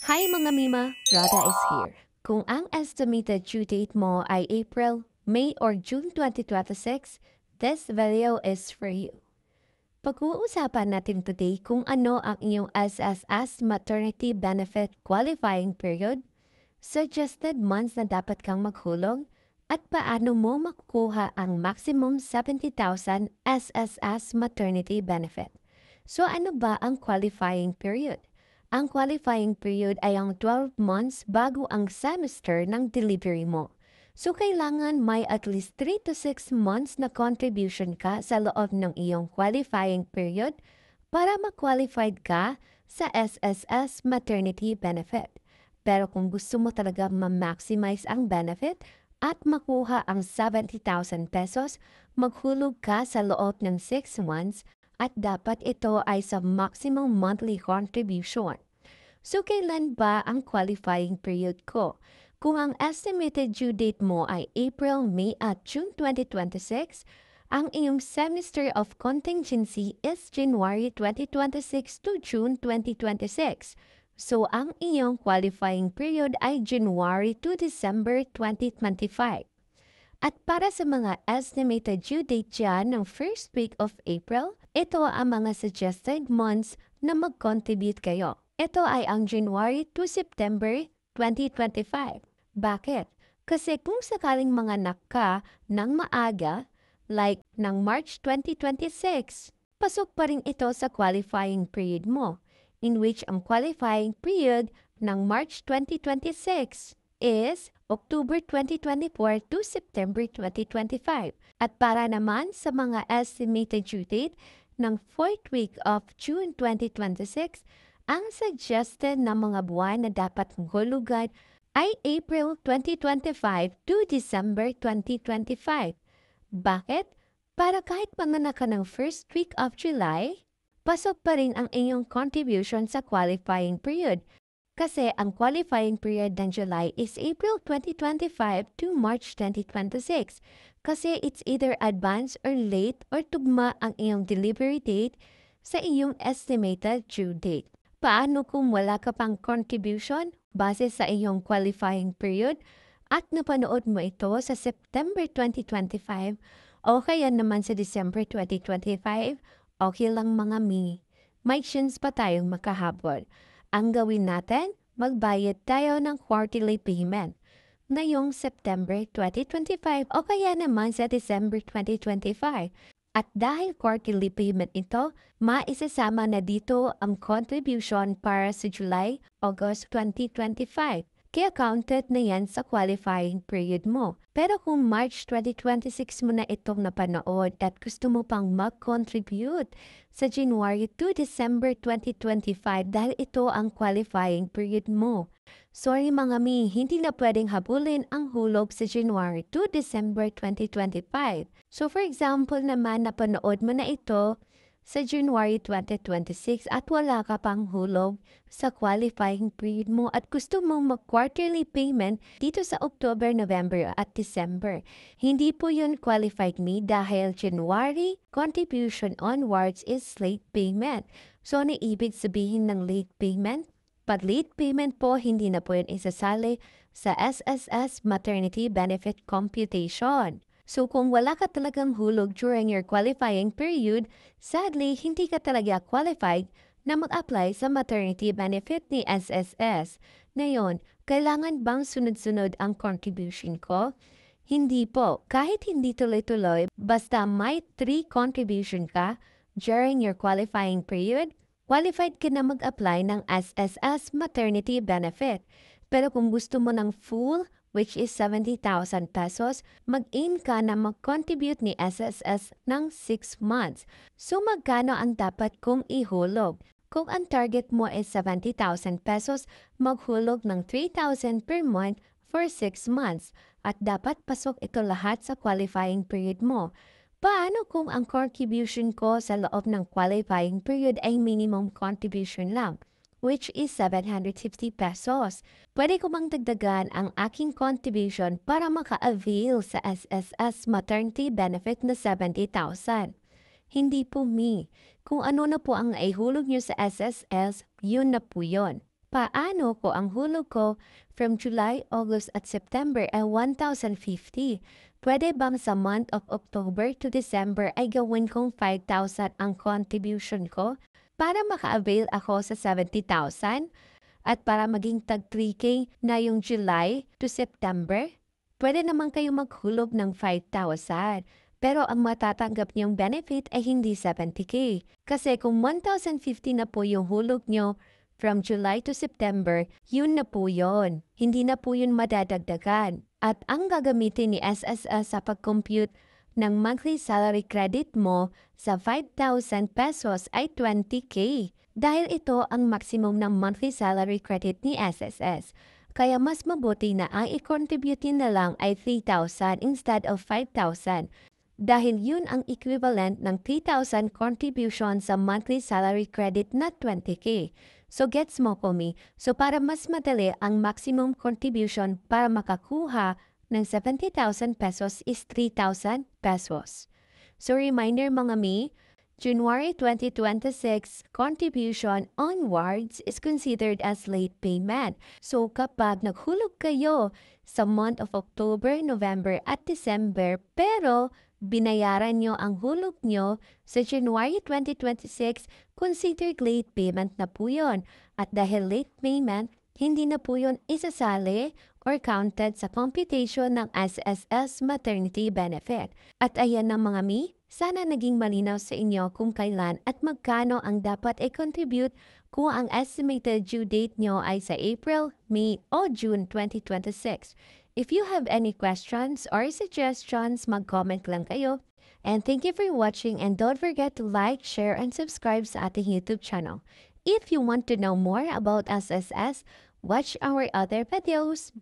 Hi mga Mima! Rada is here. Kung ang estimated due date mo ay April, May, or June 2026, this video is for you. Pag-uusapan natin today kung ano ang iyong SSS Maternity Benefit Qualifying Period, suggested months na dapat kang maghulog, at paano mo makukuha ang maximum 70,000 SSS Maternity Benefit. So ano ba ang qualifying period? Ang qualifying period ay ang 12 months bago ang semester ng delivery mo. So kailangan may at least 3 to 6 months na contribution ka sa loob ng iyong qualifying period para ma-qualified ka sa SSS Maternity Benefit. Pero kung gusto mo talaga ma-maximize ang benefit at makuha ang 70,000 pesos, maghulog ka sa loob ng 6 months at dapat ito ay sa maximum monthly contribution. So, kailan ba ang qualifying period ko? Kung ang estimated due date mo ay April, May at June 2026, ang iyong semester of contingency is January 2026 to June 2026. So, ang iyong qualifying period ay January to December 2025. At para sa mga estimated due date dyan ng first week of April, ito ang mga suggested months na mag-contribute kayo. Ito ay ang January to September 2025. Bakit? Kasi kung sakaling manganak ka ng maaga, like ng March 2026, pasok pa rin ito sa qualifying period mo, in which ang qualifying period ng March 2026 is October 2024 to September 2025. At para naman sa mga estimated due date ng 4th week of June 2026, ang suggested na mga buwan na dapat hulugan ay April 2025 to December 2025. Bakit? Para kahit manganak ka ng 1st week of July, pasok pa rin ang inyong contribution sa qualifying period. Kasi ang qualifying period ng July is April 2025 to March 2026. Kasi it's either advance or late or tugma ang iyong delivery date sa iyong estimated due date. Paano kung wala ka pang contribution base sa iyong qualifying period at napanood mo ito sa September 2025 o kaya naman sa December 2025? Okay lang mga mi. May chance pa tayong makahabol. Ang gawin natin, magbayad tayo ng quarterly payment ngayong September 2025 o kaya naman sa December 2025. At dahil quarterly payment ito, maisasama na dito ang contribution para sa July, August 2025. Kaya counted na yan sa qualifying period mo. Pero kung March 2026 mo na itong napanood at gusto mo pang mag-contribute sa January to December 2025 dahil ito ang qualifying period mo. Sorry mga mi, hindi na pwedeng habulin ang hulog sa January to December 2025. So for example naman, napanood mo na ito sa January 2026 at wala ka pang hulog sa qualifying period mo at gusto mong mag-quarterly payment dito sa October, November at December. Hindi po yun qualified me dahil January contribution onwards is late payment. So ano ibig sabihin ng late payment? Pag late payment po, hindi na po yun isasali sa SSS Maternity Benefit Computation. So kung wala ka talagang hulog during your qualifying period, sadly, hindi ka talaga qualified na mag-apply sa maternity benefit ni SSS. Ngayon, kailangan bang sunod-sunod ang contribution ko? Hindi po. Kahit hindi tuloy-tuloy, basta may 3 contribution ka during your qualifying period, qualified ka na mag-apply ng SSS maternity benefit. Pero kung gusto mo ng full, which is 70,000 pesos, mag-aim ka na mag-contribute ni SSS ng 6 months. So magkano ang dapat kong ihulog? Kung ang target mo is 70,000 pesos, maghulog ng 3,000 per month for 6 months. At dapat pasok ito lahat sa qualifying period mo. Paano kung ang contribution ko sa loob ng qualifying period ay minimum contribution lang, which is 750 pesos? Pwede ko bang dagdagan ang aking contribution para maka-avail sa SSS maternity benefit na 70,000? Hindi po mi. Kung ano na po ang naihulog nyo sa SSS, yun na po yun. Paano ko ang hulog ko from July, August at September ay 1,050? Pwede bang sa month of October to December ay gawin kong 5,000 ang contribution ko para maka-avail ako sa 70,000 at para maging tag 3K na yung July to September? Pwede naman kayo maghulog ng 5,000. Pero ang matatanggap niyong benefit ay hindi 70K. Kasi kung 1,050 na po yung hulog niyo from July to September, yun na po yun. Hindi na po yun madadagdagan. At ang gagamitin ni SSS sa pag-compute ng monthly salary credit mo sa 5,000 pesos ay 20K. Dahil ito ang maximum ng monthly salary credit ni SSS. Kaya mas mabuti na ang i-contribute na lang ay 3,000 instead of 5,000. Dahil yun ang equivalent ng 3,000 contribution sa monthly salary credit na 20K. So gets mo po me? So para mas madali ang maximum contribution para makakuha ng 70,000 pesos is 3,000 pesos. So reminder mga me, January 2026 contribution onwards is considered as late payment. So kapag naghulog kayo sa month of October, November at December pero binayaran nyo ang hulog nyo sa January 2026, considered late payment na po yun. At dahil late payment, hindi na po yun isasali or counted sa computation ng SSS maternity benefit. At ayan na mga mi, sana naging malinaw sa inyo kung kailan at magkano ang dapat i-contribute kung ang estimated due date nyo ay sa April, May o June 2026. If you have any questions or suggestions, mag-comment lang kayo. And thank you for watching and don't forget to like, share, and subscribe sa ating YouTube channel. If you want to know more about SSS, watch our other videos.